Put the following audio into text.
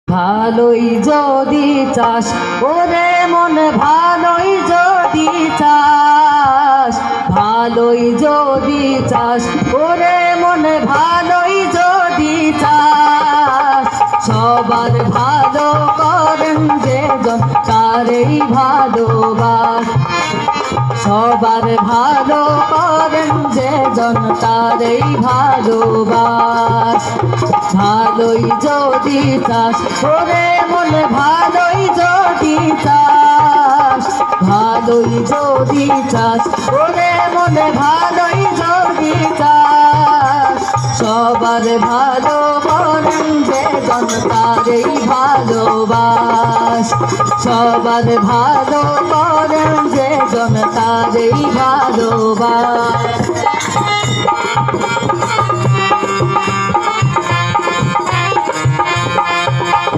ভালোই যদি চাস ওরে মন ভালোই যদি চাস, ভালোই যদি চাস ওরে মন ভালোই যদি চাস, সবার ভালো করেন যে জন তারেই ভালোবাস, সবার ভালো করেন যে জন তারেই ভালোবাস। ভালোই যদি চাস ওরে মন ভালোই যদি চাস, ভালোই যদি চাস ওরে মন ভালোই যদি চাস, সবার ভালো করেন যে জন তারেই ভালোবাস, সবার ভালো করেন যে জন তারেই ভালোবাস।